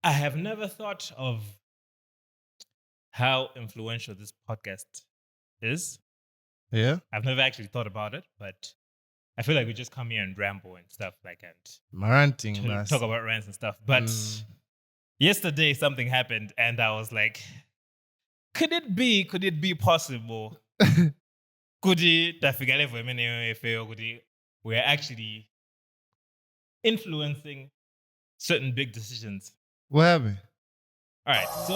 I have never thought of how influential this podcast is. Yeah. I've never actually thought about it, but I feel like we just come here and ramble and stuff like and Ranting, talk about rants and stuff. But yesterday something happened and I was like, could it be possible? Could it we're actually influencing certain big decisions? What happened? All right, so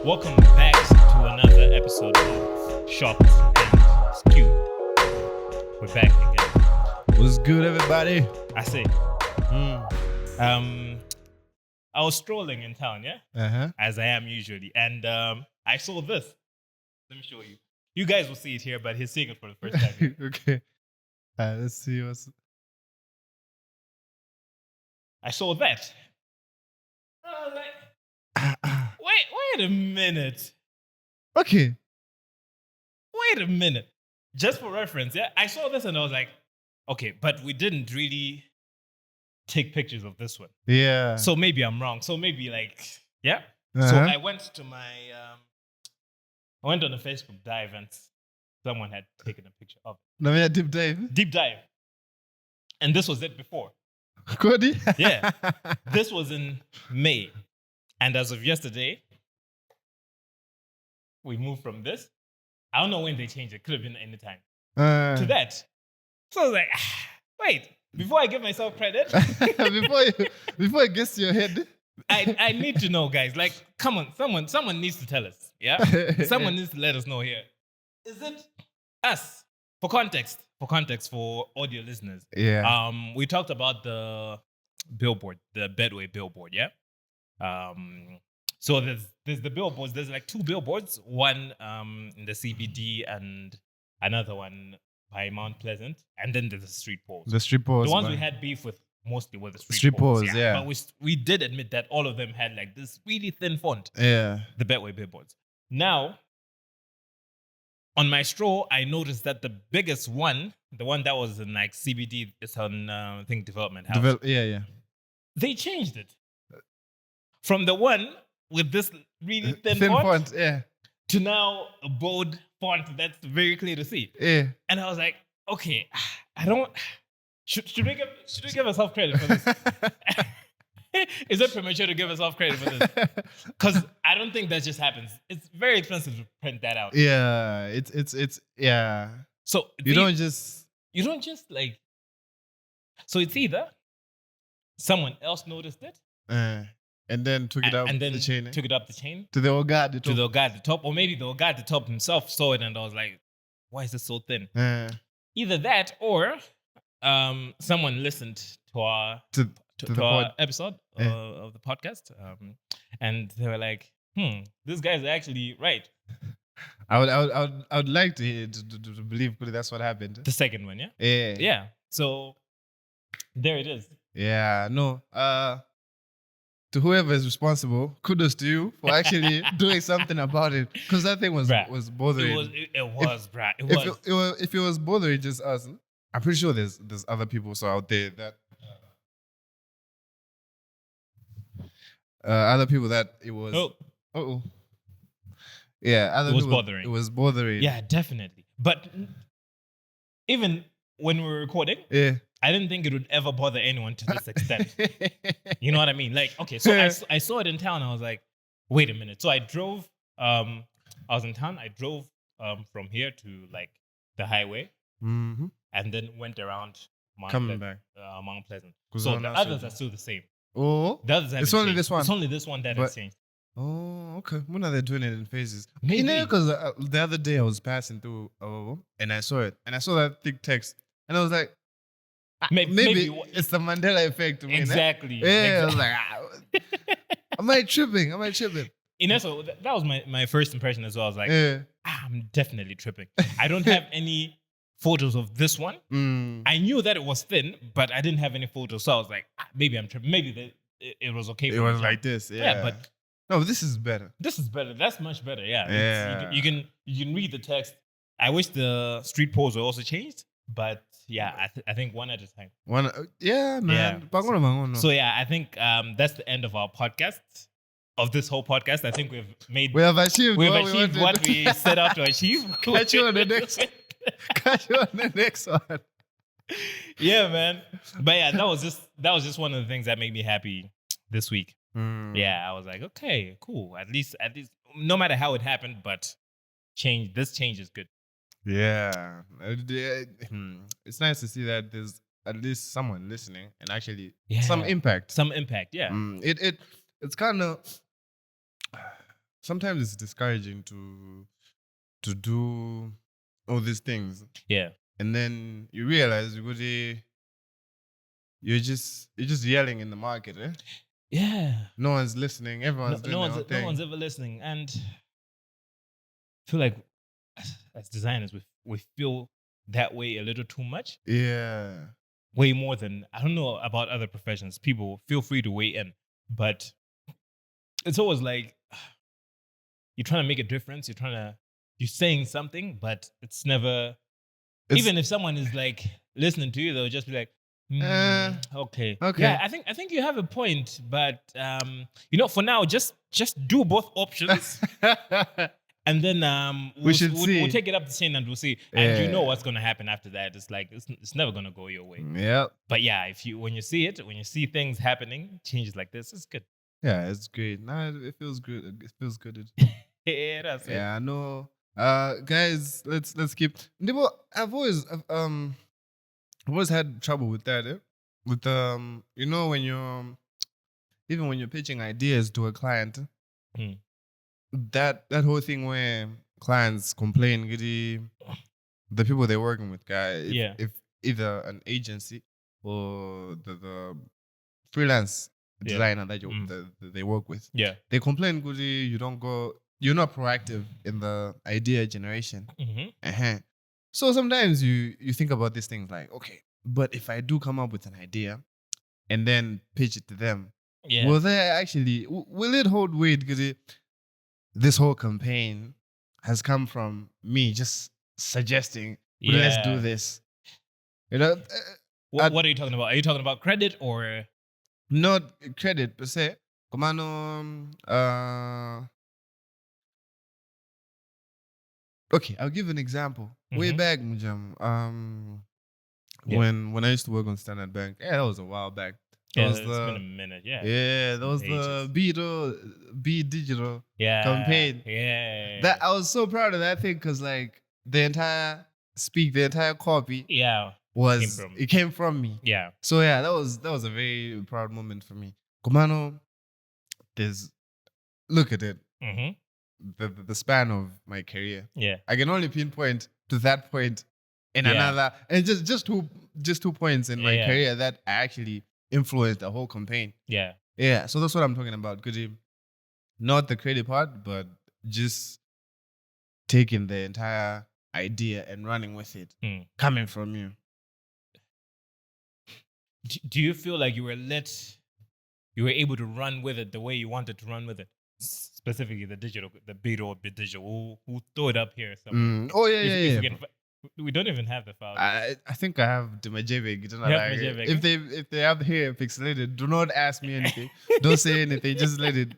welcome back to another episode of Shoutout and Skewed. We're back again. What's good, everybody? I say, I was strolling in town, as I am usually, and I saw this. Let me show you. You guys will see it here, but he's seeing it for the first time. Okay. Let's see what's. I saw that. I was like, wait a minute. Okay. Wait a minute. Just for reference, I saw this and I was like, okay, but we didn't really take pictures of this one. Yeah. So maybe I'm wrong. So maybe So I went to I went on a Facebook dive and someone had taken a picture of it. No, deep dive. Deep dive. And this was it before. Cody? Yeah. This was in May. And as of yesterday, we moved from this. I don't know when they changed it. Could have been any time. To that. So I was like, wait, before I give myself credit. before it gets to your head. I need to know, guys. Like, come on, someone needs to tell us. Yeah? Someone needs to let us know here. Is it us? For context, for audio listeners. Yeah. We talked about the billboard, the Bedway billboard, yeah? So there's the billboards. There's like two billboards, one in the CBD and another one by Mount Pleasant, and then there's the street poles. The street poles. The ones we had beef with mostly were the street poles. Yeah. But we did admit that all of them had like this really thin font. Yeah. The Betway billboards. Now, on my stroll, I noticed that the biggest one, the one that was in like CBD, it's on I think Development House. Yeah. They changed it from the one with this really thin font, yeah, to now a bold font that's very clear to see. Yeah. And I was like, okay, I don't. Should we give ourselves credit for this? Is it premature to give ourselves credit for this? Because I don't think that just happens. It's very expensive to print that out. Yeah, it's yeah. So you don't just like. So it's either someone else noticed it, and then took it up and then the chain. Took it up the chain to the old guy at the top. To the guy at the top, or maybe the guy at the top himself saw it and I was like, "Why is it so thin?" Either that, or someone listened to our episode of the podcast, and they were like, this guy's actually right. I would like to believe that's what happened. The second one, yeah? Yeah. So there it is. Yeah, no. To whoever is responsible, kudos to you for actually doing something about it. Because that thing was bothering. It was, bruh. If it was bothering just us, I'm pretty sure there's other people out there that other people that it was. Yeah, other it was people, bothering. It was bothering. Yeah, definitely. But even when we were recording, I didn't think it would ever bother anyone to this extent. You know what I mean? Like, okay, so I saw it in town. I was like, wait a minute. So I drove. I was in town. I drove from here to like the highway, and then went around Mount Pleasant. So the others are still the same. Oh, it's only this one. It's only this one that has changed. Oh, okay. When are they doing it in phases? Maybe. You know, because the other day I was passing through and I saw it. And I saw that thick text. And I was like, maybe it's the Mandela effect to me. Exactly. Yeah, I was like, am I tripping? So that was my first impression as well. I was like, I'm definitely tripping. I don't have any photos of this one. I knew that it was thin, but I didn't have any photos. So I was like, maybe I'm tripping. Maybe it was okay. It was like this. Yeah. But No, this is better. This is better. That's much better. Yeah. Yeah. You can read the text. I wish the street polls were also changed, but yeah, I think one at a time. Yeah, man. Yeah. So yeah, I think that's the end of our podcast. Of this whole podcast, I think we have achieved what we set out to achieve. Catch you on the next. Catch you on the next one. Yeah, man. But yeah, that was just one of the things that made me happy this week. Yeah, I was like, okay, cool. At least, no matter how it happened, but this change is good. Yeah, it's nice to see that there's at least someone listening and actually some impact. Some impact, yeah. It's kind of sometimes it's discouraging to do all these things. Yeah, and then you realize you're just yelling in the market, eh? Yeah. No one's listening. Everyone's doing their own thing. No one's ever listening, and I feel like as designers, we feel that way a little too much. Yeah. Way more than, I don't know about other professions. People, feel free to weigh in, but it's always like you're trying to make a difference. You're saying something, but it's never. Even if someone is like listening to you, they'll just be like, okay. Yeah, I think you have a point, but for now, just do both options, and then we'll take it up the chain and we'll see. And you know what's gonna happen after that. It's like it's never gonna go your way. Yeah. But yeah, when you see things happening, changes like this, it's good. Yeah, it's great. Nah, it feels good. It feels good. Yeah, that's it. Yeah, I know. Guys, let's keep. I've always had trouble with that. With when you're even when you're pitching ideas to a client, that whole thing where clients complain, the people they're working with, guys. If either an agency or the freelance designer that they work with, they complain, you're not proactive in the idea generation. So sometimes you think about these things like, okay, but if I do come up with an idea and then pitch it to them, will it hold weight? Because this whole campaign has come from me just suggesting, let's do this. What are you talking about? Are you talking about credit or? Not credit per se. Okay, I'll give an example. Way back, Mujam, when I used to work on Standard Bank, that was a while back. It's been a minute, yeah. Yeah, that was the Be Digital campaign. Yeah. That I was so proud of that thing because like the entire copy came from me. Yeah. So yeah, that was a very proud moment for me. Kumano, look at it. The span of my career. Yeah. I can only pinpoint to that point in another, and just 2 points in my career that actually influenced the whole campaign. Yeah. Yeah. So that's what I'm talking about. Not the creative part, but just taking the entire idea and running with it, coming from you. Do you feel like you were able to run with it the way you wanted to run with it? Specifically the bit digital. Who throw it up here somewhere? Oh yeah. We don't even have the file. I think I have the Majevik. If they have here pixelated, do not ask me anything. Don't say anything. Just let it.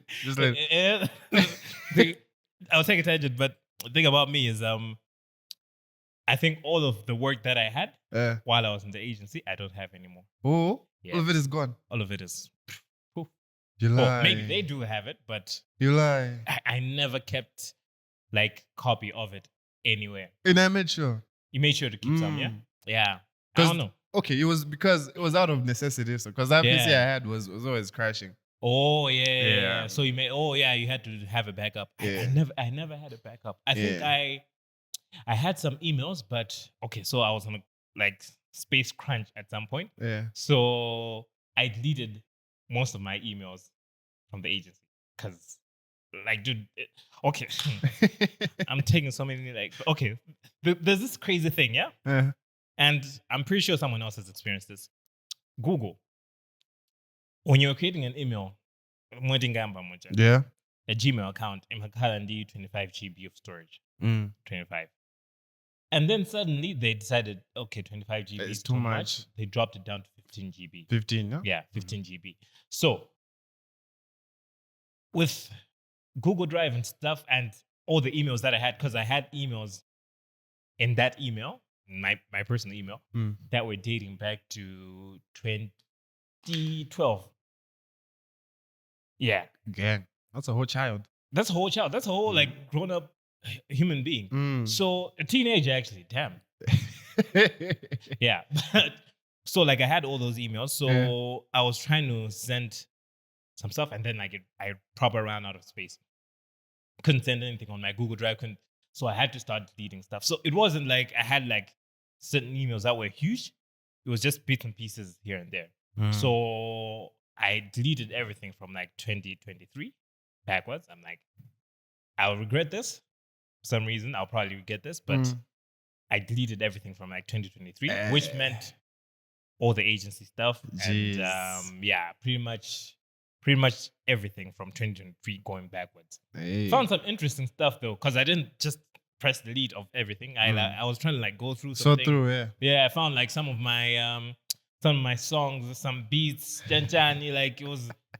I'll take a tangent, but the thing about me is I think all of the work that I had while I was in the agency, I don't have anymore. Oh, all of it is gone. All of it is. You lie. Maybe they do have it, but you lie. I never kept like copy of it anywhere. And I made sure. You made sure to keep some, yeah? Yeah. I don't know. Okay, it was because it was out of necessity. So because that PC I had was always crashing. Oh yeah. So you had to have a backup. Yeah. I never had a backup. I think I had some emails, but okay, so I was on a space crunch at some point. Yeah. So I deleted most of my emails from the agency because dude, okay. I'm taking so many okay. There's this crazy thing, yeah? And I'm pretty sure someone else has experienced this. Google. When you're creating an email, a Gmail account in Makalandi 25 GB of storage. 25. And then suddenly they decided, okay, 25 GB is too much. They dropped it down to 15 GB. 15, no? Yeah, 15 GB. So with Google Drive and stuff and all the emails that I had, because I had emails in that email, my personal email, that were dating back to 2012. Yeah. Gang. That's a whole child. That's a whole child. That's a whole like grown up human being. So a teenager actually, damn. Yeah. So like I had all those emails. So I was trying to send some stuff and then I proper ran out of space. Couldn't send anything on my Google Drive. So I had to start deleting stuff. So it wasn't like I had like certain emails that were huge. It was just bits and pieces here and there. So I deleted everything from like 2023 backwards. I'm like, I'll regret this. For some reason, I'll probably regret this. But I deleted everything from like 2023, which meant all the agency stuff. Jeez. And pretty much everything from 2023 going backwards. Hey. Found some interesting stuff though, because I didn't just press delete of everything. I was trying to like go through something. So through, yeah. I found like some of my songs, some beats, like it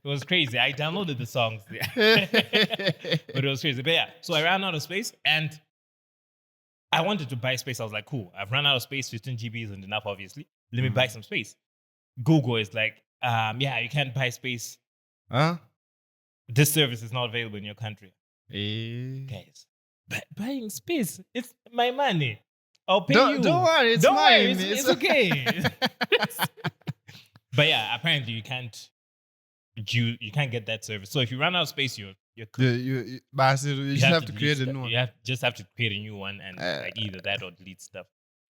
was crazy. I downloaded the songs, but it was crazy. But yeah, so I ran out of space and I wanted to buy space. I was like, cool, I've run out of space. 15 GB isn't enough, obviously. Let me buy some space. Google is like, you can't buy space. Huh? This service is not available in your country. Guys, buying space, it's my money. I'll pay you. Don't worry, it's mine. It's okay. But yeah, apparently you can't get that service. So if you run out of space, you just have to create a new one. You just have to create a new one and like either that or delete stuff.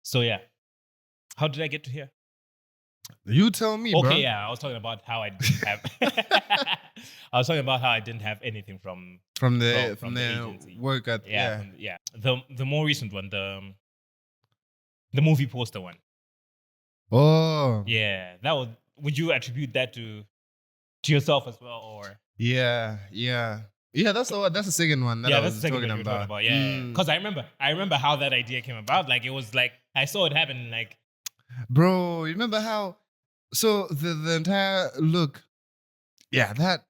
So yeah, how did I get to here? You tell me, bro. Okay, yeah, I was talking about how I didn't have. I was talking about how I didn't have anything from the agency. Work at The more recent one, the movie poster one. Oh. Yeah, that was. Would you attribute that to yourself as well, or? Yeah. That's the second one that I was talking about. Yeah, because I remember how that idea came about. Like it was like I saw it happen. Like, bro, you remember how? So the entire look, the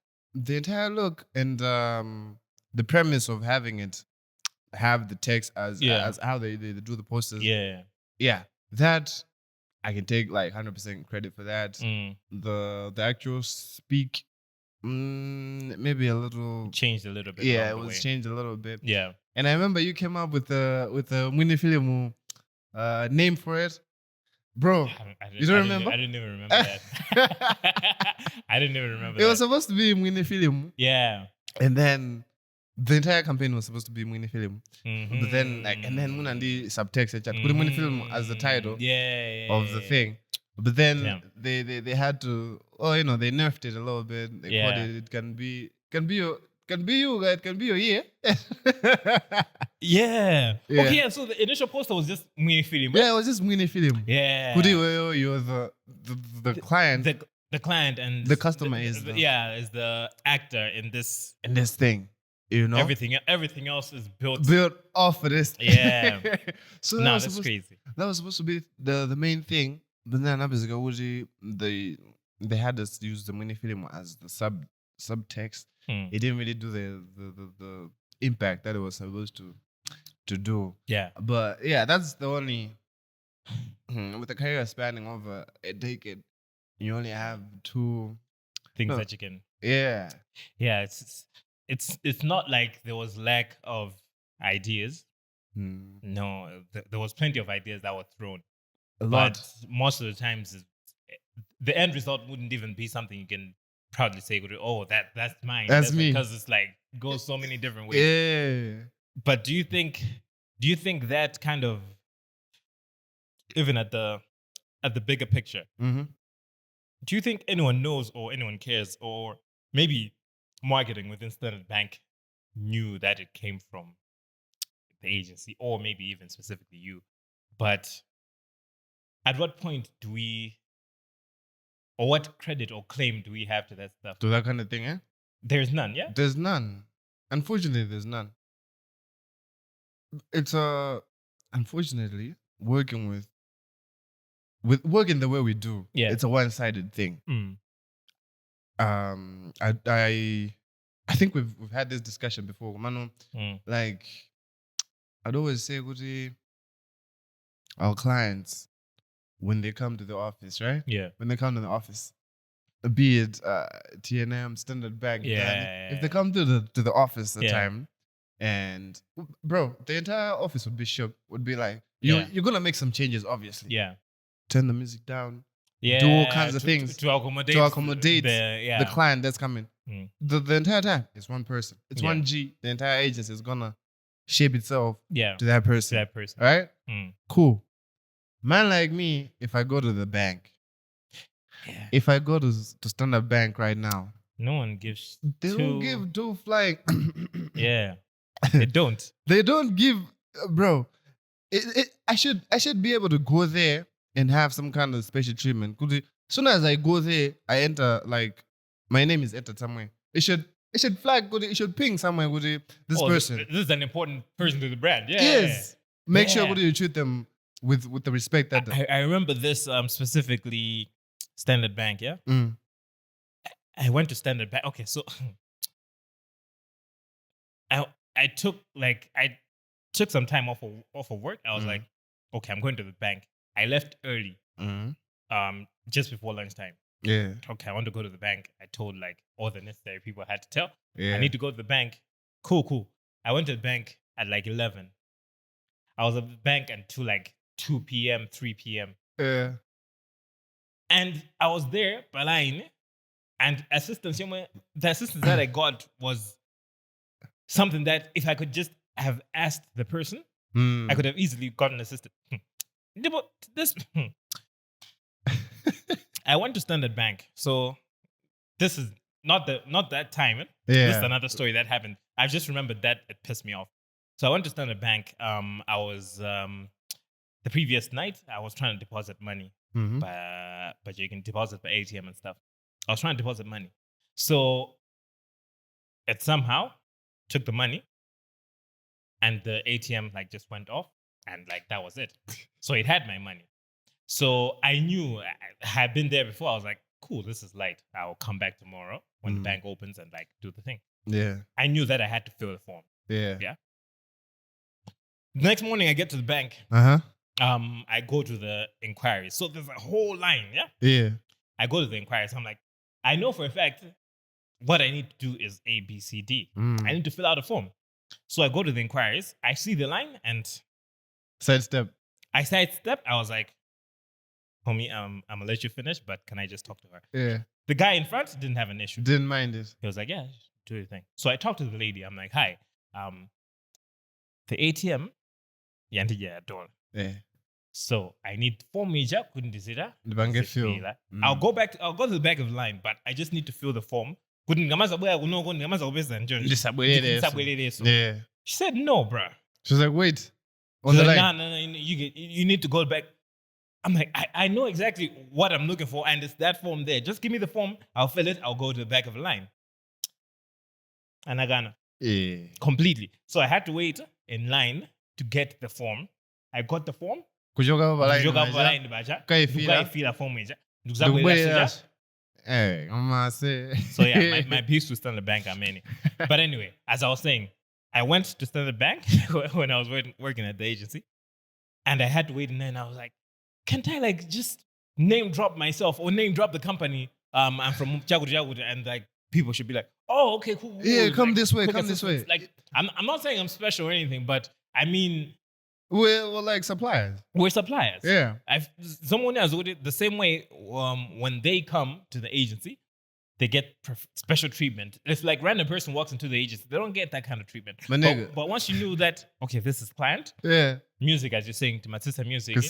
entire look and the premise of having it have the text as how they do the posters. Yeah, that I can take like 100% credit for that. The actual speak, maybe a little changed a little bit. Yeah, it was changed a little bit. Yeah, and I remember you came up with a Mwini film name for it, bro. You don't remember? I didn't even remember that. I didn't even remember. It was supposed to be Mwini film. Yeah, and then the entire campaign was supposed to be Mwini film, but then Munandi subtext put Mwini film as the title of the thing. But then they had to they nerfed it a little bit. They called it can be you, it can be your year. Yeah. Okay, yeah, so the initial poster was just Mwini film. Yeah, it was just Mwini film. Yeah. You're the client. The client and the customer is the actor in this thing. You know, everything else is built off of this. Yeah. So that's crazy. That was supposed to be the main thing, but then they had us use the Mwini film as the subtext. It didn't really do the impact that it was supposed to do. Yeah. But yeah, that's the only with a career spanning over a decade, you only have two things that you can. Yeah. Yeah, it's not like there was lack of ideas. No, there was plenty of ideas that were thrown. A lot. But most of the times, the end result wouldn't even be something you can proudly say, "Oh, that's mine." That's me. Because it's like goes so many different ways. Yeah. But do you think that kind of, even at the bigger picture, do you think anyone knows or anyone cares, or maybe marketing within Standard Bank knew that it came from the agency, or maybe even specifically you? But at what point do we, or what credit or claim do we have to that stuff? To that kind of thing, eh? There's none, yeah? There's none. Unfortunately, there's none. It's unfortunately working with working the way we do. Yeah. It's a one-sided thing. I think we've had this discussion before, Manu. Like, I'd always say, Guti, our clients, when they come to the office, right? Yeah. When they come to the office, be it TNM, Standard Bank, if they come to the office at the time, and bro, the entire office would be shook. Would be like, you're gonna make some changes, obviously. Yeah. Turn the music down. Yeah. Do all kinds of things to accommodate the client that's coming. The entire time, it's one person. It's one G. The entire agency is gonna shape itself to that person. Right? Cool. Man like me, if I go to the bank, if I go to Standard Bank right now, no one gives. They don't give two flying. Yeah, they don't. They don't give, bro. I should be able to go there and have some kind of special treatment. As soon as I go there, I enter, like, my name is entered somewhere. It should flag. It should ping somewhere. This person. This is an important person to the brand. Yeah. Yes. Make sure you treat them with the respect that. I remember this specifically. Standard Bank, yeah? I went to Standard Bank. Okay, so I took some time off of work. I was like, okay, I'm going to the bank. I left early, just before lunchtime. Yeah. Okay, I want to go to the bank. I told like all the necessary people I had to tell. Yeah. I need to go to the bank. Cool. I went to the bank at like 11. I was at the bank until like 2 p.m., 3 p.m. Yeah. And I was there, Balain, and the assistance that I got was something that if I could just have asked the person, I could have easily gotten assisted. I went to Standard Bank, so this is not that time. This is another story that happened. I just remembered that it pissed me off. So I went to Standard Bank. I was the previous night I was trying to deposit money. But you can deposit by ATM and stuff. I was trying to deposit money. So it somehow took the money and the ATM like just went off and like that was it. So it had my money. So I knew I had been there before. I was like, cool, this is light. I'll come back tomorrow when the bank opens and like do the thing. Yeah. I knew that I had to fill the form. Yeah. The next morning I get to the bank. I go to the inquiries. So there's a whole line, Yeah. I go to the inquiries. I'm like, I know for a fact what I need to do is A, B, C, D. I need to fill out a form. So I go to the inquiries. I see the line and sidestep. I was like, homie, I'm going to let you finish, but can I just talk to her? Yeah. The guy in front didn't have an issue. Didn't mind it. He was like, yeah, do your thing. So I talked to the lady. I'm like, hi, the ATM, don't. Yeah. So I need form major, couldn't you see that? The bank get filled. I'll go to the back of the line, but I just need to fill the form. Yeah. She said, no, bro. She was like, wait. On the line. No, you need to go back. I'm like, I know exactly what I'm looking for, and it's that form there. Just give me the form, I'll fill it, I'll go to the back of the line. And I got completely. So I had to wait in line to get the form. I got the form. So yeah, my piece to Standard Bank, But anyway, as I was saying, I went to Standard Bank when I was working at the agency, and I had to wait, and then I was like, can't I like just name drop myself or name drop the company? I'm from Jaguda, and like people should be like, oh, okay, cool. Yeah, come this way. Like, I'm not saying I'm special or anything, but I mean, we're like suppliers. We're suppliers. Yeah. Someone else would it the same way. When they come to the agency, they get special treatment. If like random person walks into the agency, they don't get that kind of treatment. But once you knew that, okay, this is client. Yeah. Music, as you're saying, to my sister music. We're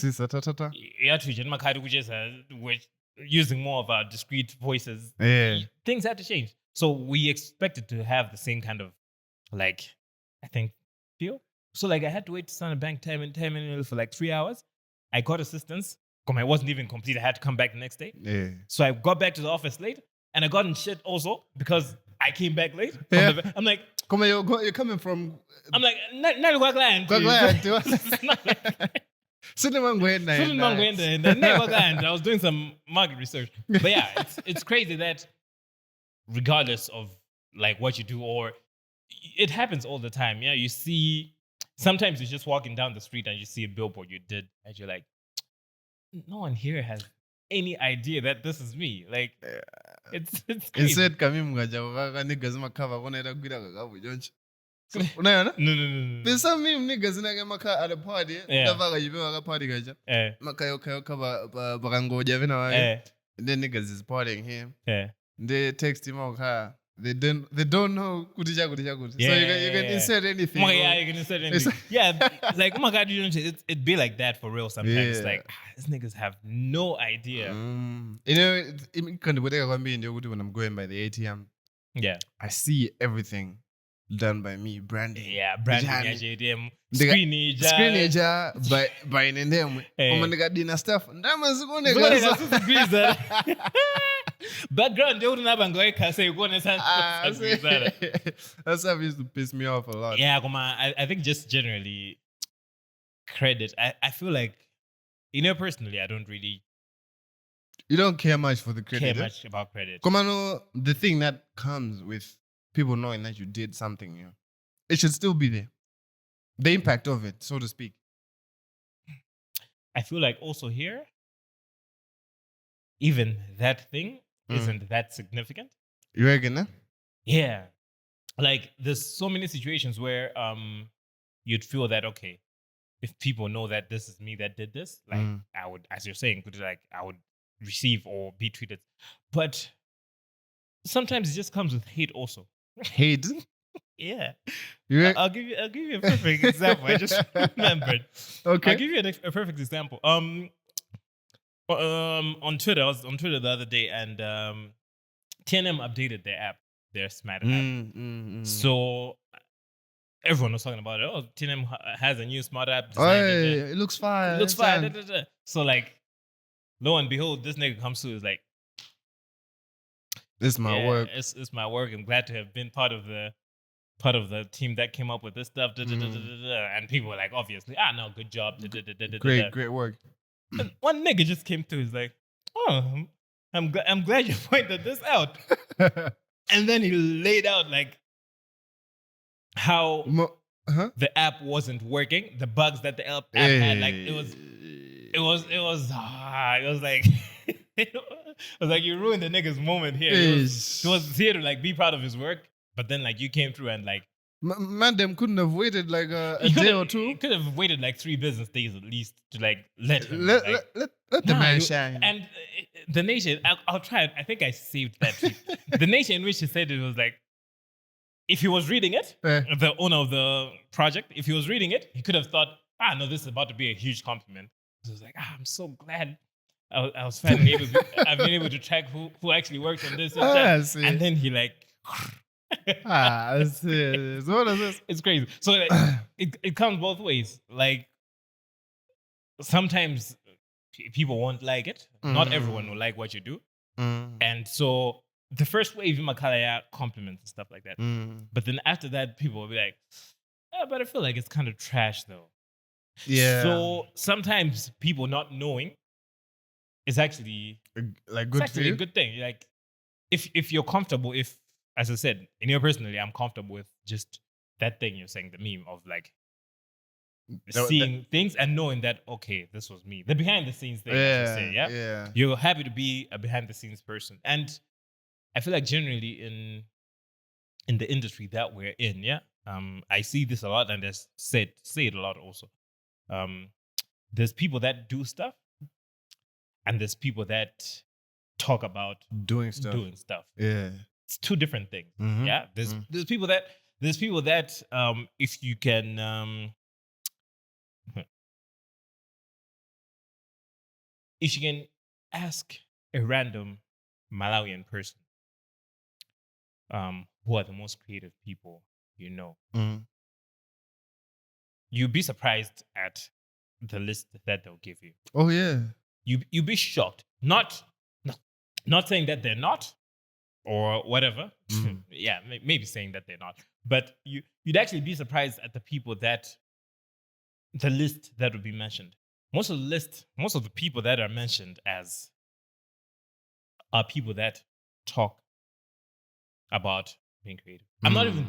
using more of our discreet voices. Yeah. Things had to change. So we expected to have the same kind of like, I think, feel. So like I had to wait to Standard Bank time for like 3 hours. I got assistance. I wasn't even complete. I had to come back the next day. Yeah. So I got back to the office late and I got in shit also because I came back late. Yeah. I'm like, come on, you're coming from. I'm like, not client. I was doing some market research. But yeah, it's crazy that regardless of like what you do, or it happens all the time. Yeah, you see, sometimes you're just walking down the street and you see a billboard you did, and you're like, no one here has any idea that this is me. Like, it's crazy. Instead, kami mgaja waka niggas makava kona ita gwida kakabu jonchi. Unaona? No. There's some meme niggas in a maka at a party. Yeah. Never you a party gaja. Maka yo kava barango javina wa. Then niggas is partying him. They text him out. They don't know kutija. So you can insert anything. Yeah, you can insert anything. Yeah, like oh my god, it be like that for real sometimes. Yeah. Like these niggas have no idea. You know, when I'm going by the ATM, yeah, I see everything done by me, branding. Yeah, branding ATM. Screenage by in them. Nigga dinner stuff. Background, they wouldn't have an goy say go and that's how used to piss me off a lot. Yeah, come on. I think just generally credit. I feel like, you know, personally, I don't really. You don't care much for the credit. Care much about credit. Come on, the thing that comes with people knowing that you did something, you know, it should still be there. The impact of it, so to speak. I feel like also here, even that thing isn't that significant. You reckon, huh? Yeah. Like, there's so many situations where you'd feel that, okay, if people know that this is me that did this, like, I would, as you're saying, I would receive or be treated. But sometimes it just comes with hate also. Hate? Yeah. I'll give you a perfect example. I just remembered. Okay. I'll give you a perfect example. On Twitter, I was on Twitter the other day, and TNM updated their app, their Smart app. So everyone was talking about it. Oh, TNM has a new Smart app. It looks fire. It looks fire. So like, lo and behold, this nigga comes to is like, this is my work. It's my work. I'm glad to have been part of the team that came up with this stuff. And people were like, obviously, no, good job. Great work. And one nigga just came through. He's like, oh, I'm glad you pointed this out. And then he laid out like how the app wasn't working, the bugs that the app had. Like it was like it was like you ruined the nigga's moment here. He was here to like be proud of his work, but then like you came through and like. Man, them couldn't have waited like a day or two. You could have waited like 3 business days at least to like let him. Let the man shine. And the nation, I'll try it. I think I saved that tweet. The nation in which he said it was like, if he was reading it, the owner of the project, if he was reading it, he could have thought, no, this is about to be a huge compliment. So I was like, I'm so glad I was finally able to, I've been able to track who actually worked on this. And then he like... What is this? It's crazy. So like, it comes both ways. Like sometimes people won't like it. Not everyone will like what you do. And so the first wave in Makalaya compliments and stuff like that. But then after that, people will be like, but I feel like it's kind of trash though. Yeah. So sometimes people not knowing is actually like good. It's actually a good thing. Like if you're comfortable, as I said, personally, I'm comfortable with just that thing you're saying, the meme of like seeing things and knowing that, okay, this was me. The behind the scenes thing, as you say, yeah? You're happy to be a behind the scenes person. And I feel like generally in the industry that we're in, I see this a lot and say it a lot also. There's people that do stuff and there's people that talk about doing stuff. Yeah. It's 2 different things. Yeah. There's people that if you can if you can ask a random Malawian person who are the most creative people you know, you'd be surprised at the list that they'll give you. Oh yeah. You'd be shocked. Not saying that they're not, or whatever. Yeah, maybe saying that they're not. But you'd actually be surprised at the people the list that would be mentioned. Most of the people that are mentioned as are people that talk about being creative. I'm not even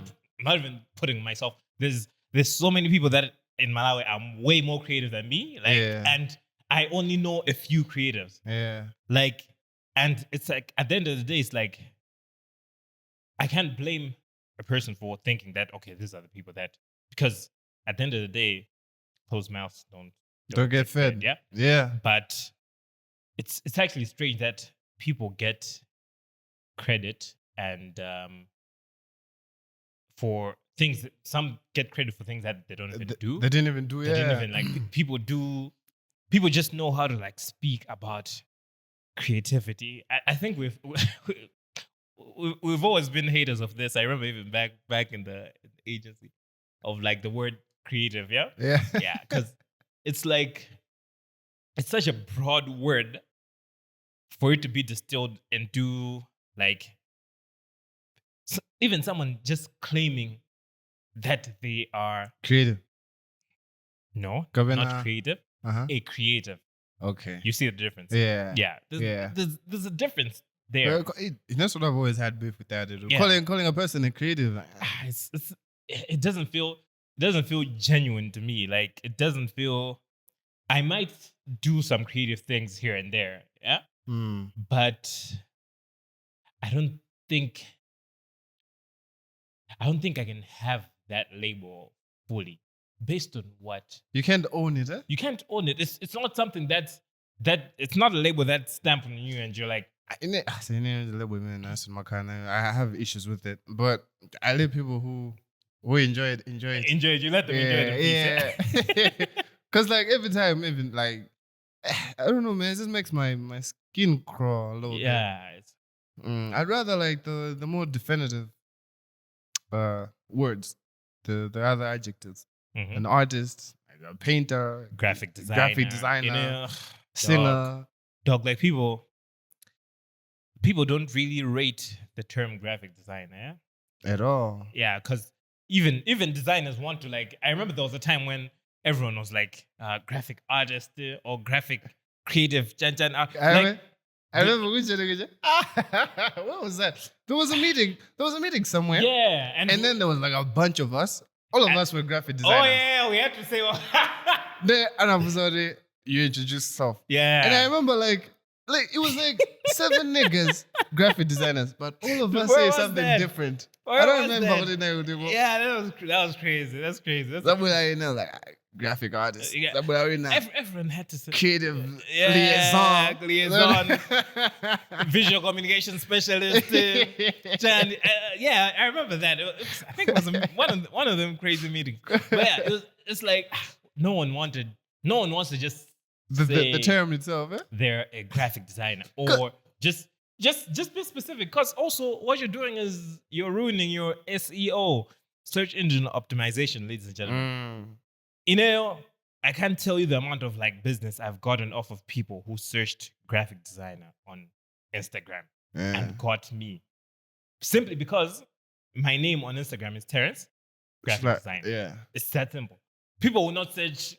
putting myself. There's so many people that in Malawi are way more creative than me. And I only know a few creatives. Yeah. And it's like at the end of the day, it's like I can't blame a person for thinking that, okay, these are the people that, because at the end of the day, closed mouths don't get fed. Yeah. Yeah. But it's actually strange that people get credit and for things that some get credit for things that they don't even do. They didn't even do it. They didn't even people just know how to like speak about creativity. I think we've always been haters of this. I remember even back in the agency of like the word creative, yeah? Yeah. Yeah, because it's like it's such a broad word for it to be distilled into like even someone just claiming that they are creative. No, Governor. Not creative. A creative. Okay. You see the difference? Yeah. Yeah. There's a difference there. That's what I've always had beef with that. Yeah. Calling a person a creative. It doesn't feel genuine to me. Like it doesn't feel. I might do some creative things here and there, yeah. But I don't think I can have that label fully. Based on what? You can't own it, eh? You can't own it. It's not something that it's not a label that's stamped on you and you're like, I have issues with it. But I let people who enjoy it. You let them enjoy it. Yeah. Because like every time, even like, I don't know, man, it just makes my skin crawl a little bit. Yeah. I'd rather like the more definitive words, the other adjectives. An artist, like a painter, graphic designer, singer. Dog, like people don't really rate the term graphic designer, yeah? At all. Yeah, because even designers want to like. I remember there was a time when everyone was like graphic artist or graphic creative. I remember what was that? There was a meeting somewhere. Yeah, and then there was like a bunch of us. All of us were graphic designers. Oh yeah, we had to say. Then and I was already you introduced yourself. Yeah, and I remember like it was like 7 niggas graphic designers, but all of us say something different. I don't remember what they do. Yeah, that was crazy. That's crazy. That's what I know, like graphic artist. Yeah. That's what I know. Everyone had to say creative liaison, visual communication specialist. Yeah, I remember that. I think it was one of them crazy meetings. But yeah, it's like no one wants to just say the term itself. They're a graphic designer or just be specific, because also what you're doing is you're ruining your SEO, search engine optimization, ladies and gentlemen. You know, I can't tell you the amount of like business I've gotten off of people who searched graphic designer on Instagram and got me simply because my name on Instagram is Terrence, graphic designer. Yeah, it's that simple. People will not search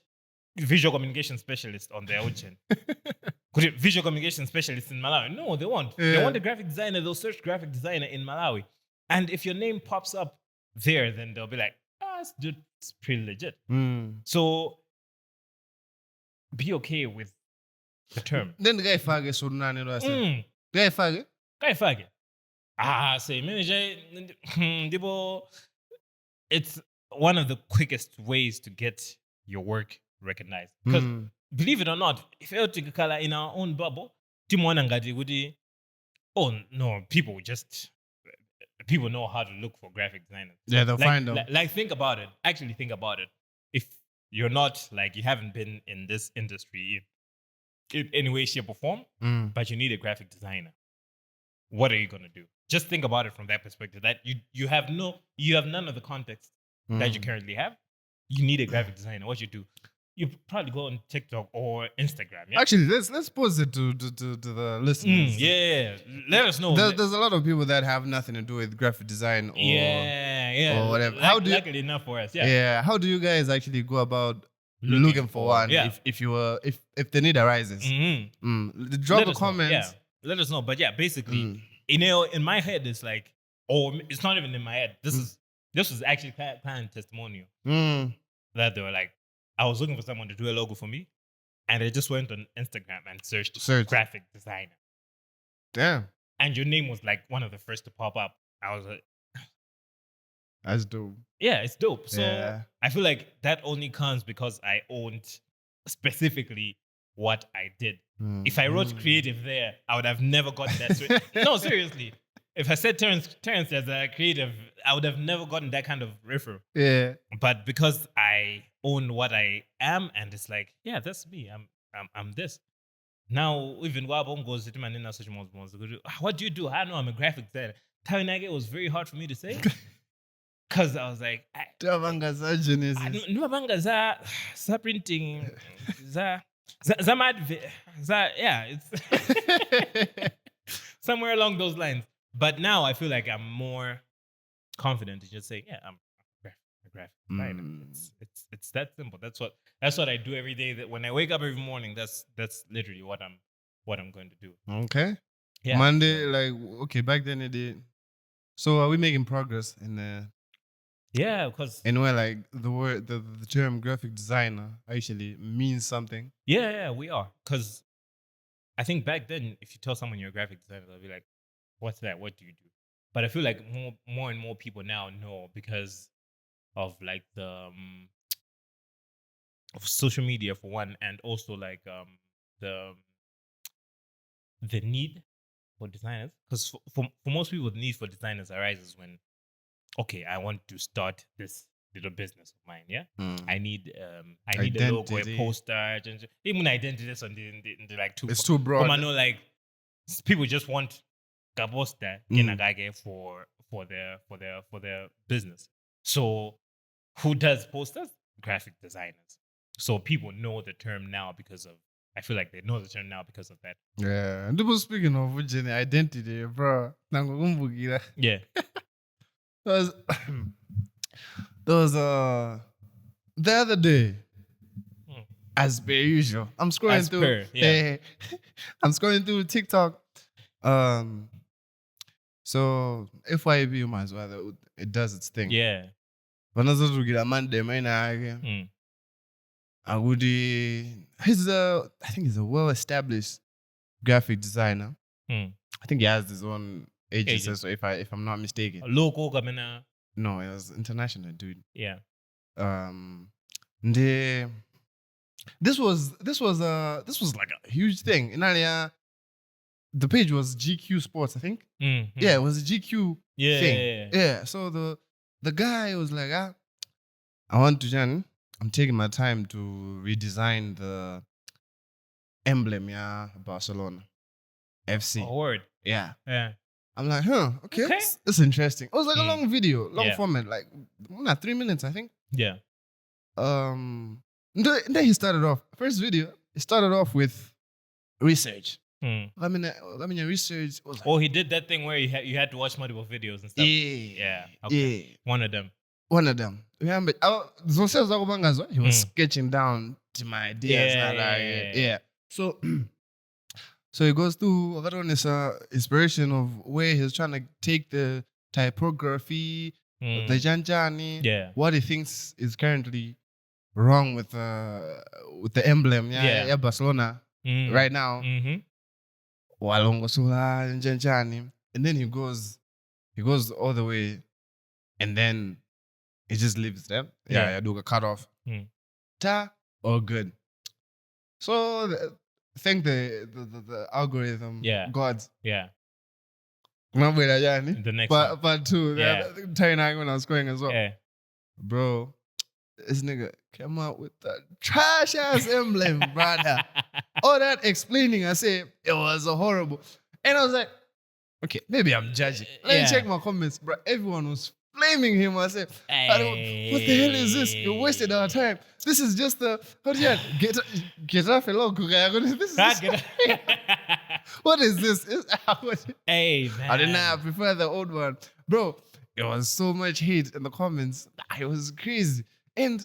visual communication specialist on their own chain. Could it visual communication specialist in Malawi? No, they won't. Yeah. They want a graphic designer. They'll search graphic designer in Malawi. And if your name pops up there, then they'll be like, it's pretty legit. So be okay with the term. Then the guy fage so nani lo ase. Guy fage. Say manager. It's one of the quickest ways to get your work recognized. Because believe it or not, if you're in our own bubble, people know how to look for graphic designers. Yeah, they'll find them. Think about it. Actually think about it. If you're not you haven't been in this industry in any way, shape, or form, but you need a graphic designer, what are you gonna do? Just think about it from that perspective. That you have none of the context that you currently have. You need a graphic designer. What you do? you probably go on TikTok or Instagram. Yeah? Actually, let's pose it to the listeners. Let us know. There's a lot of people that have nothing to do with graphic design or or whatever. Luckily enough for us. How do you guys actually go about looking for one? If the need arises, drop a comment. Let us know. But basically, in my head, it's like, it's not even in my head. This was actually client testimonial that they were like, I was looking for someone to do a logo for me, and I just went on Instagram and searched graphic designer. Damn. And your name was like one of the first to pop up. I was like, that's dope. Yeah, it's dope. So I feel like that only comes because I owned specifically what I did. If I wrote creative there, I would have never gotten that. No, seriously. If I said Terrence as a creative, I would have never gotten that kind of referral. Yeah. But because I own what I am, and it's like, that's me. I'm this. Now, even Wabon goes to my what do you do? I know I'm a graphic designer. Tainage was very hard for me to say. Because I was like, za printing, it's somewhere along those lines. But now I feel like I'm more confident to just say, I'm a graphic designer. It's that simple. That's what I do every day. That when I wake up every morning, that's literally what I'm going to do. Okay. Yeah. Monday, back then it did. So are we making progress in the? Yeah, because anyway, like the word, the term graphic designer actually means something. Yeah, we are. Because I think back then, if you tell someone you're a graphic designer, they'll be like, "What's that? What do you do?" But I feel like more and more people now know because of like the of social media for one, and also like the need for designers. Because for most people, the need for designers arises when, okay, I want to start this little business of mine. Yeah, I need a logo, a poster, even identity. On the like too. It's too broad. I know like people just want a poster for their business. So who does posters? Graphic designers. So people know the term now because of. I feel like they know the term now because of that. Yeah, and people speaking of identity, bro. Yeah. There was the other day, as per usual, I'm scrolling I'm scrolling through TikTok. So FYB, you might as well. It does its thing. Yeah. When I was to get a man, I would. I think he's a well-established graphic designer. I think he has his own agency. So if I'm not mistaken, local no, it was international, dude. Yeah. This was like a huge thing. In Alia, the page was GQ Sports, I think. Mm-hmm. Yeah, it was a GQ thing. Yeah. So the guy was like, I'm taking my time to redesign the emblem, Barcelona FC. Oh, word. Yeah. Yeah. I'm like, okay. It's interesting. It was like a long video, format, like 3 minutes, I think. Yeah. Then he started off. First video, he started off with research. I mean, research was like, he did that thing where you had to watch multiple videos and stuff. Yeah. Okay. Yeah. One of them. Remember, he was sketching down to my ideas. Yeah. So he goes through this inspiration of where he's trying to take the typography, the Janjani, what he thinks is currently wrong with the emblem, Barcelona right now. Mm-hmm. And then he goes all the way, and then he just leaves them. Yeah, do a cut off. All good. So thank the algorithm gods. Yeah. The next part two. When I was going as well. Yeah. Bro, this nigga came out with that trash ass emblem, brother. All that explaining, I say it was horrible. And I was like, okay, maybe I'm judging. Let me check my comments, bro. Everyone was blaming him. I said, what the hell is this? You wasted our time. This is just the get off a log. What is this? Hey, man. I didn't know. I prefer the old one. Bro, there was so much hate in the comments. It was crazy. And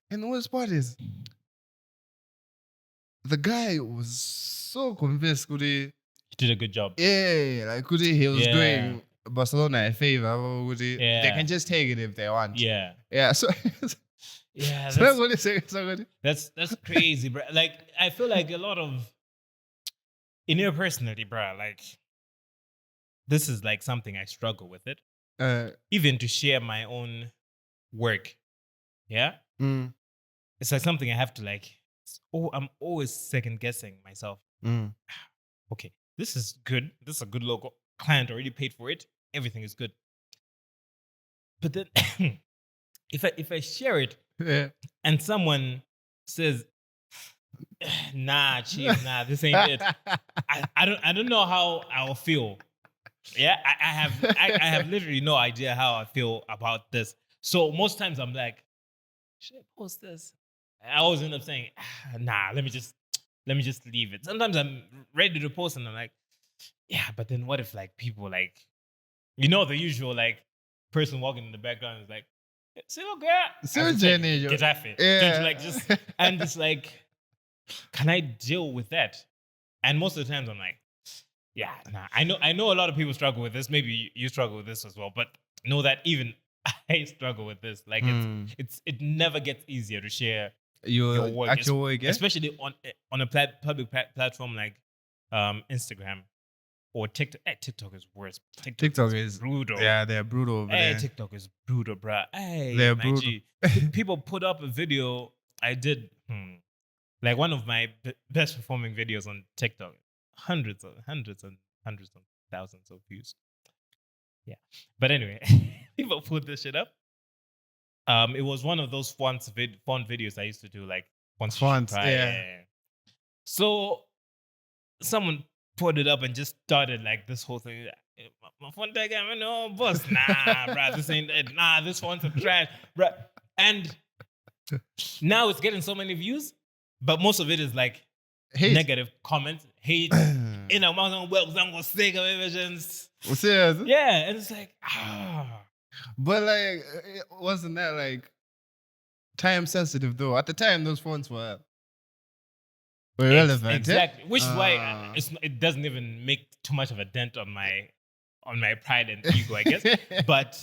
the worst part is, the guy was so convinced. He did a good job. Yeah, like he was doing Barcelona a favor. They can just take it if they want. Yeah. Yeah. So yeah, that's crazy, bro. Like, I feel like a lot of in your personality, bro, like this is like something I struggle with it. Even to share my own work. Yeah. It's like something I have to like. I'm always second guessing myself. Okay, this is good. This is a good logo. Client already paid for it. Everything is good. But then, if I share it, and someone says, "Nah, chief, nah, this ain't it," I don't know how I'll feel. Yeah, I have literally no idea how I feel about this. So most times I'm like, should I post this? I always end up saying, nah, let me just leave it. Sometimes I'm ready to post and I'm like, yeah, but then what if like people like, the usual like person walking in the background is like, so Jenny, get off it. Yeah. Like just and it's like, can I deal with that? And most of the times I'm like, yeah, nah. I know a lot of people struggle with this. Maybe you struggle with this as well, but know that even I struggle with this. Like it never gets easier to share your work, actual work, especially on a public platform like Instagram or TikTok. TikTok is worse. TikTok is brutal. Yeah, they're brutal. TikTok is brutal, bro. They're brutal. People put up a video I did, like one of my best performing videos on TikTok. Hundreds of thousands of views. Yeah, but anyway, people put this shit up. It was one of those font videos I used to do, like fonts. Yeah. So someone put it up and just started like this whole thing. My font tag, no boss. Nah, bro, this ain't it. Nah, this font's a trash, bro. And now it's getting so many views, but most of it is like hate. Negative comments, hate. In a mountain, well, sake of emissions. Yeah, and it's like, But like, wasn't that like time sensitive though? At the time, those fonts were relevant. Exactly, which is why it doesn't even make too much of a dent on my pride and ego, I guess. But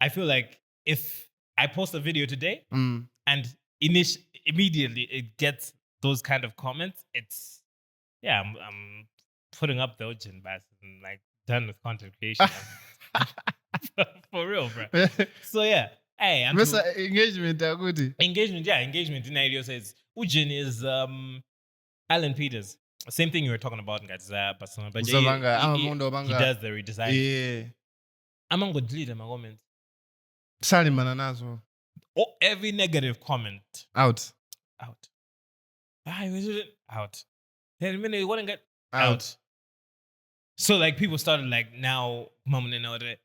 I feel like if I post a video today and immediately it gets those kind of comments, it's I'm putting up the Ojin Bass and like done with content creation. For real, bro. So yeah. Hey, engagement. Engagement in idea says Ujin is Alan Peters. Same thing you were talking about in Barcelona. But he does the redesign. Yeah. I'm gonna delete my comments. Salimana. Every negative comment. Out. Out. Hey, minute you wouldn't get out. So like people started like now mumbling out that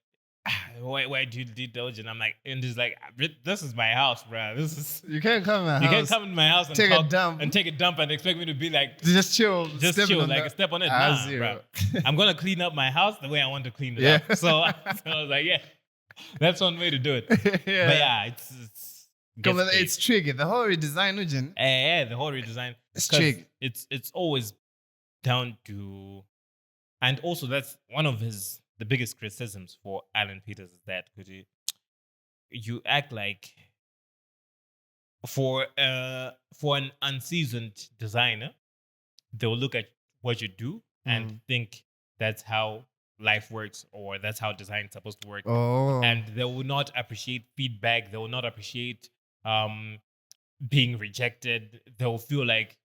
why do you delete those? And I'm like, and just like, this is my house, bro. This is you can't come in my house. You can't come in my house and take a dump and expect me to be like just chill, like step on it. Nah, bro. I'm gonna clean up my house the way I want to clean it up. So I was like, yeah, that's one way to do it. But yeah, it's tricky. The whole redesign, the whole redesign. It's tricky. It's always down to, and also that's one of the biggest criticisms for Alan Peters is that you act like for an unseasoned designer, they'll look at what you do and think that's how life works or that's how design is supposed to work. And they will not appreciate feedback. They will not appreciate being rejected. They'll feel like,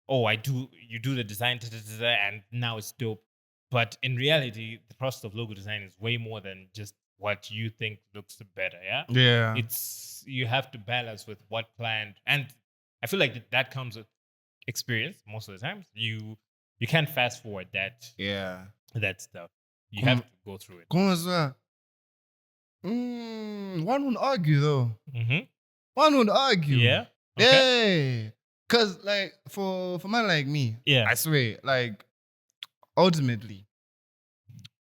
you do the design and now it's dope. But in reality, the process of logo design is way more than just what you think looks better, yeah? Yeah. You have to balance with what client, and I feel like that comes with experience most of the time. You can't fast forward that. Yeah. That stuff. You have to go through it. One would argue though. Mm-hmm. One would argue. Yeah. Okay. Yeah. Cause like for man like me, I swear, like ultimately,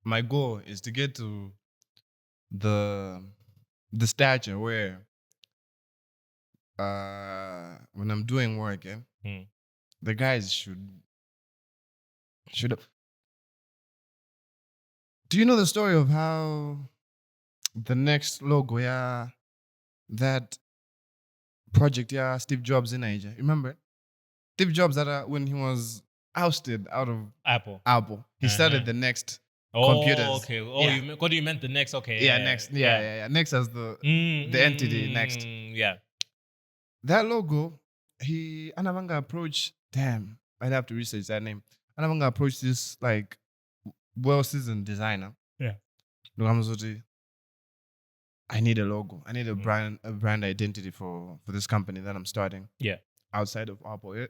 my goal is to get to the stature where when I'm doing work, the guys should Do you know the story of how the next logo, that project, Steve Jobs in Nigeria? Remember? Steve Jobs, when he was ousted out of Apple, he started the next computers. Okay. What do you meant the next? Okay. Next. Next as the entity next. Yeah. That logo, Anavanga approached. Damn, I'd have to research that name. Anavanga approached this like well-seasoned designer. Yeah. I need a logo. I need a brand identity for this company that I'm starting. Yeah. Outside of Apple,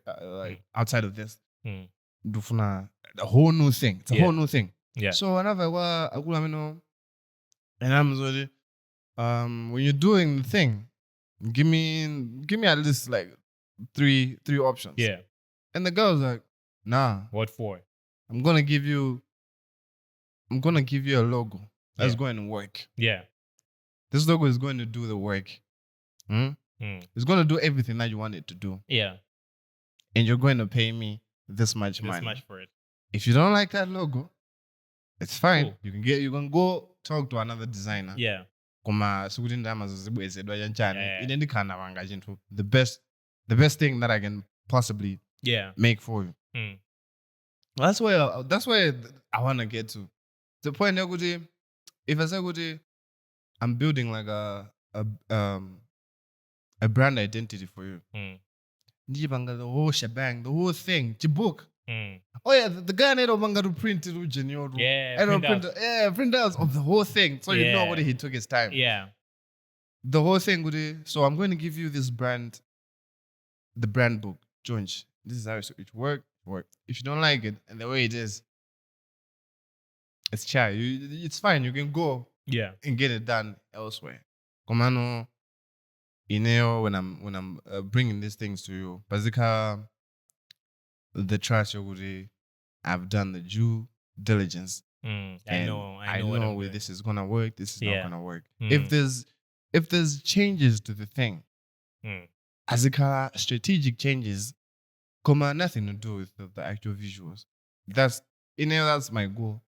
outside of this, a whole new thing. It's a whole new thing. Yeah. So and I'm when you're doing the thing, give me at least like three options. Yeah. And the girl was like, nah. What for? I'm gonna give you a logo that's going to work. Yeah. This logo is going to do the work. It's going to do everything that you want it to do. Yeah. And you're going to pay me this much money. This much for it. If you don't like that logo, it's fine. Cool. You can go talk to another designer. Yeah. The best thing that I can possibly make for you. That's where I want to get to. The point if I say I'm building like a brand identity for you. The whole shebang, the whole thing, the book. Oh yeah, the guy need to print it. Printouts of the whole thing, so you know what he took his time. Yeah, the whole thing. So I'm going to give you this brand, the brand book, Jones. This is how it work. If you don't like it and the way it is, it's chai. It's fine. You can go and get it done elsewhere. Komano, when I'm bringing these things to you, Bazika, the trust I've done the due diligence. I know where this is gonna work. This is not gonna work. If there's changes to the thing, Azika strategic changes, nothing to do with the actual visuals. That's my goal.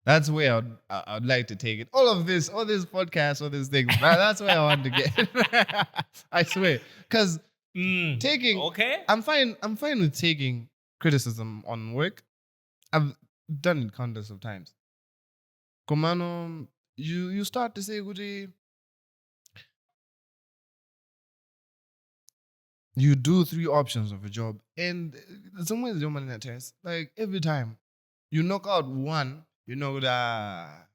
That's where I'd like to take it. All these podcasts, all these things. That's where I want to get. I swear, because taking. Okay. I'm fine with taking criticism on work. I've done it countless of times. Komano, you start to say, "Goody." You do 3 options of a job, and somewhere the money that test. Like every time you knock out one, you know that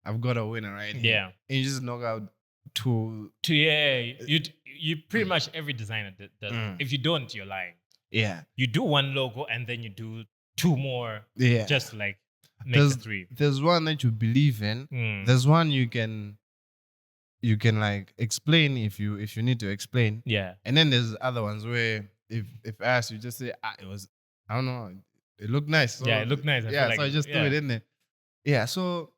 I've got a winner right here. Yeah. And you just knock out two. You pretty much every designer does. If you don't, you're lying. Yeah. You do one logo and then you do 2 more. Yeah. Just like make the 3. There's one that you believe in. There's one you can like explain if you need to explain. Yeah. And then there's other ones where if asked, you just say, it was, I don't know, it looked nice. So, it looked nice. So I just threw it in there. Yeah, so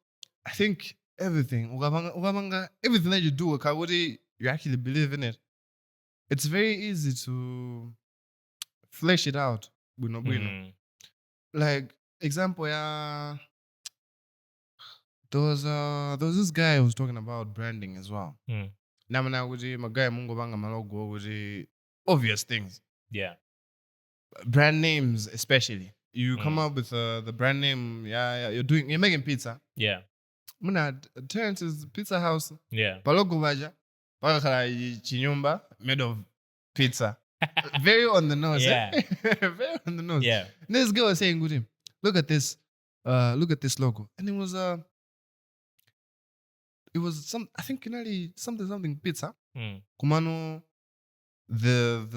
I think everything that you do, you actually believe in it. It's very easy to flesh it out. Like, example, there was this guy who was talking about branding as well. Obvious things. Yeah. Brand names, especially. You come up with the brand name. You're making pizza. Yeah. Terrence's Pizza House. Yeah. Palogo vaja. Chinyumba made of pizza. Very on the nose. Yeah. Very on the nose. Yeah. This girl was saying, "Good, look at this logo," and it was I think nearly something pizza. Kumano, the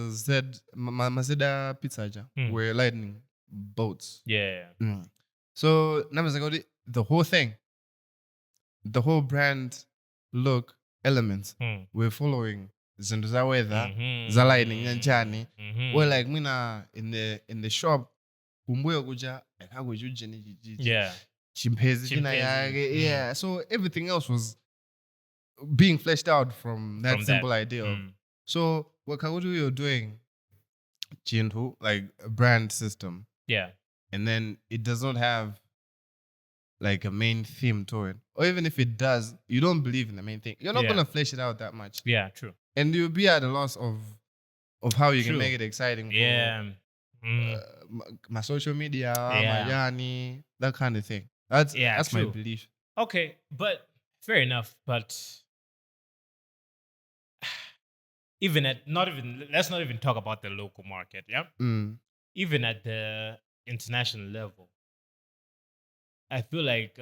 Mazeda pizza were lightning bolts. Yeah. So Namazagodi, the whole thing, the whole brand look, elements. We're following zinto za weather, za lightning nyanjani. We're like mina in the shop kumbuyo kuja akakujujeni chimpezi china yake. Yeah, so everything else was being fleshed out from that simple idea. So what Kagudu you're doing chintu like a brand system. Yeah. And then it does not have like a main theme to it. Or even if it does, you don't believe in the main thing. You're not going to flesh it out that much. Yeah, true. And you'll be at a loss of how you can make it exciting. For, my social media, my yani, that kind of thing. That's my belief. Okay, but fair enough. But let's not even talk about the local market. Yeah. Even at the international level, I feel like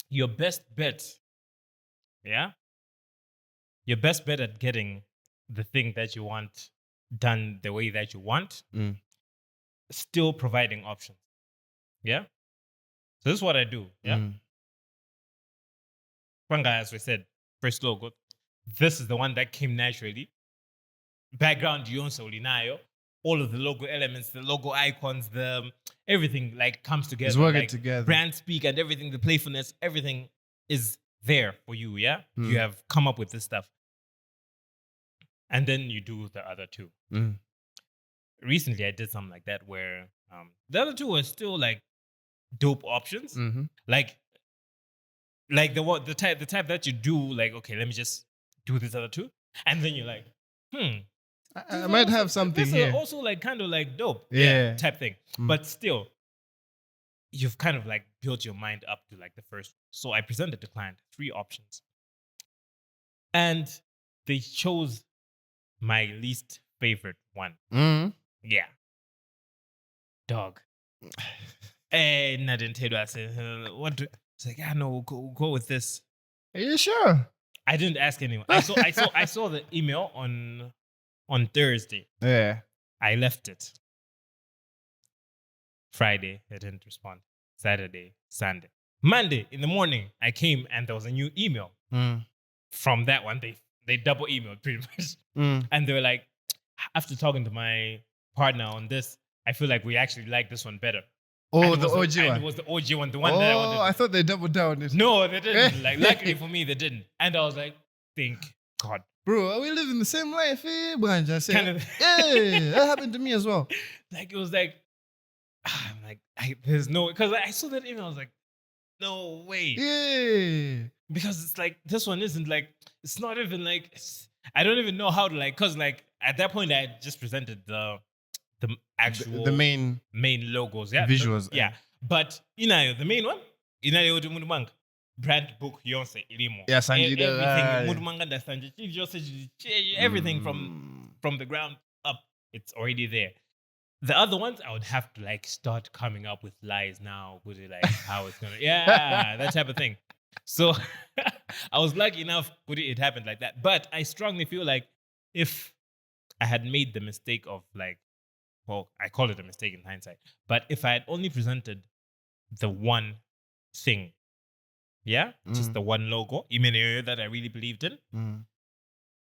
your best bet, your best bet at getting the thing that you want done the way that you want, still providing options. Yeah. So this is what I do. Yeah. As we said, first logo. This is the one that came naturally. Background, you also Linayo. All of the logo elements, the logo icons, the everything like comes together. It's working together. Brand speak and everything, the playfulness, everything is there for you. Yeah, you have come up with this stuff, and then you do the other two. Recently, I did something like that where the other two were still like dope options, like the type that you do. Like, okay, let me just do this other two, and then you're like, I might have something this here. Is also like kind of like dope, type thing. But still, you've kind of like built your mind up to like the first. So I presented the client 3 options, and they chose my least favorite one. Yeah, dog. And I didn't tell you. I said, "What?" It's like, "Yeah, no, go with this." Are you sure? I didn't ask anyone. I saw the email on Thursday. Yeah. I left it. Friday, I didn't respond. Saturday, Sunday. Monday in the morning, I came and there was a new email from that one. They double emailed pretty much. And they were like, after talking to my partner on this, I feel like we actually like this one better. Oh, the OG one. It was the OG one, the one that I wanted. I thought they doubled down. No, they didn't. Like, luckily for me, they didn't. And I was like, thank God. Bro, we live in the same life, Kind of. Yeah, that happened to me as well. Like, it was like, I'm like, there's no, because I saw that email, I was like, no way. Yeah. Because it's like, this one isn't like, it's not even like, I don't even know how to like, because like, at that point, I had just presented the actual the main logos, visuals, but the main one, brand book yonse ilimo, everything from the ground up, it's already there. The other ones, I would have to like start coming up with lies now, like how it's gonna, that type of thing. So I was lucky enough, it happened like that. But I strongly feel like if I had made the mistake of like, well, I call it a mistake in hindsight, but if I had only presented the one thing, just the one logo, that I really believed in,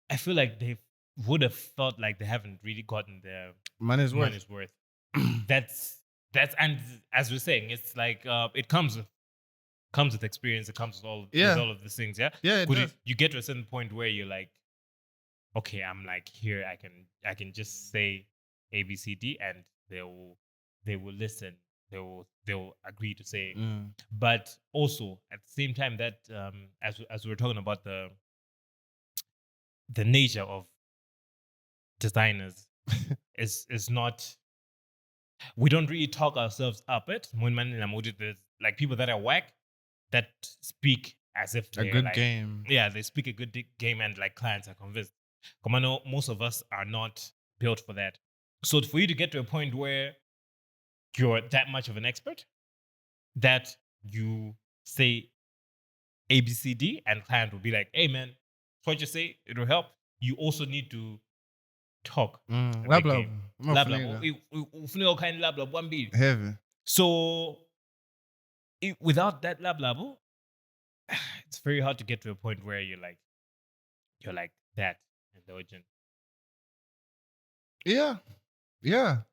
I feel like they would have felt like they haven't really gotten their money's worth. That's and as we're saying, it's like it comes with experience. It comes with all of these things. You get to a certain point where you're like, okay, I'm like here. I can just say A, B, C, D, and they will listen. They will agree to say. But also at the same time that as we're talking about the nature of designers is not. We don't really talk ourselves up it. There's like people that are whack that speak as if they're a good like, game. Yeah, they speak a good game and like clients are convinced. Come on, most of us are not built for that. So for you to get to a point where you're that much of an expert that you say A, B, C, D, and client will be like, hey man, what you say, it'll help. You also need to talk. Heavy. So without that lab, it's very hard to get to a point where you're like that indulgent. Yeah.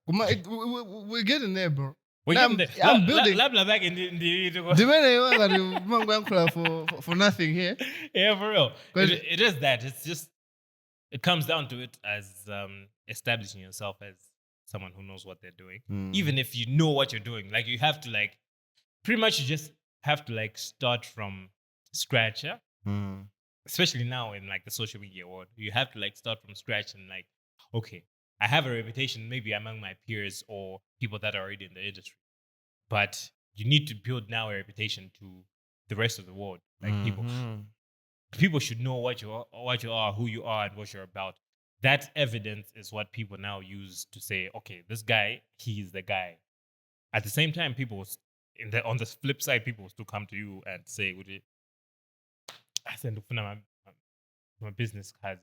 We're getting there, bro. We're getting there. I'm building. Back in the for nothing here. Yeah, for real. It is that. It's just, it comes down to it as establishing yourself as someone who knows what they're doing. Even if you know what you're doing, like you have to like, pretty much you just have to like start from scratch, yeah? Especially now in like the social media world, you have to like start from scratch and like, okay, I have a reputation maybe among my peers or people that are already in the industry, but you need to build now a reputation to the rest of the world. Like people should know what you are, who you are, and what you're about. That evidence is what people now use to say, okay, this guy, he's the guy. At the same time, on the flip side, people will still come to you and say, I send my business cards.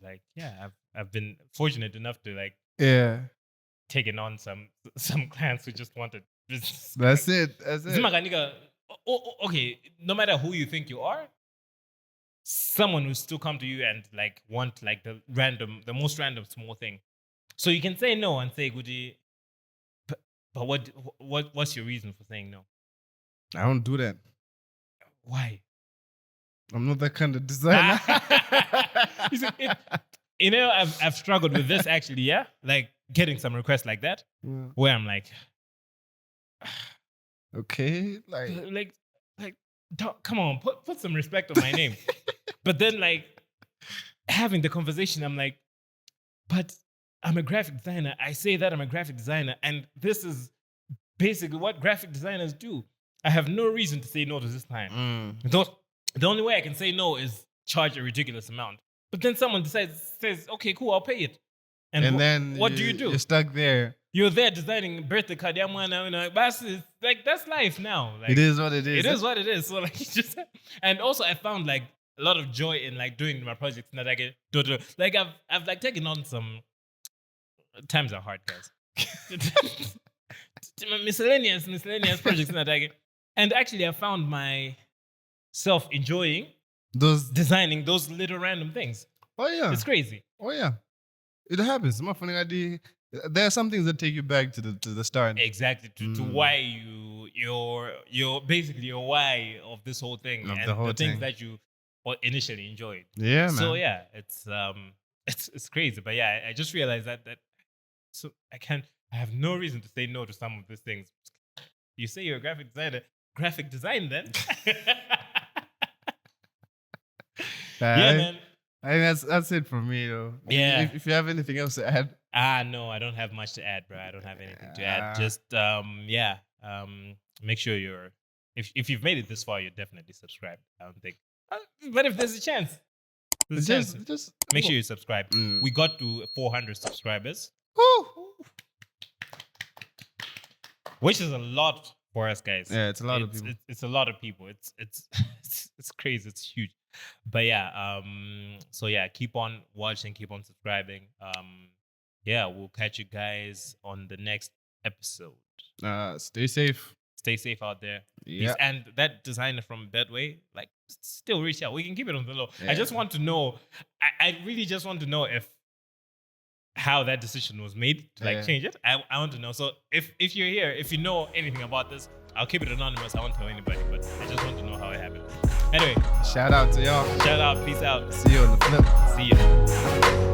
Like, yeah, I've been fortunate enough to like taking on some clients who just wanted business. That's it. Okay, no matter who you think you are, someone will still come to you and like want like the most random small thing. So you can say no and say, Goody, but what's your reason for saying no? I don't do that. Why? I'm not that kind of designer. I've struggled with this actually, yeah? Like getting some requests like that, where I'm like, okay, like, come on, put some respect on my name. But then like having the conversation, I'm like, but I'm a graphic designer. I say that I'm a graphic designer, and this is basically what graphic designers do. I have no reason to say no to this time. The only way I can say no is charge a ridiculous amount. But then someone says, okay, cool, I'll pay it. And then what do you do? You're stuck there. You're there designing birthday card. Like that's life now. Like, it is what it is. It is what it is. So like just, and also I found like a lot of joy in like doing my projects that I get like I've like taken on some times are hard, guys. miscellaneous projects that I get. And actually I found myself enjoying designing those little random things. Oh yeah. It's crazy. Oh yeah. It happens. There are some things that take you back to the start. Exactly. To why you're basically your why of this whole thing and the things that you initially enjoyed. Yeah, man. So yeah, it's crazy. But yeah, I just realized that so I have no reason to say no to some of these things. You say you're a graphic designer. Graphic design then. Yeah, man. I think that's it for me, though. Yeah. If you have anything else to add. No, I don't have much to add, bro. I don't have anything to add. Just make sure if you've made it this far, you're definitely subscribed. I don't think. But if there's a chance, just make sure you subscribe. We got to 400 subscribers. Woo! Which is a lot for us, guys. Yeah, it's a lot of people. It's a lot of people. It's crazy. It's huge. But yeah, so yeah, keep on watching, keep on subscribing. Yeah, we'll catch you guys on the next episode. Stay safe. Stay safe out there. Yeah. And that designer from Bedway, like, still reach out. We can keep it on the low. Yeah. I just want to know. I really just want to know how that decision was made to like change it. I want to know. So if you're here, if you know anything about this, I'll keep it anonymous. I won't tell anybody, but I just want to know how it happened. Anyway, shout out to y'all. Shout out. Peace out. See you on the flip. See you.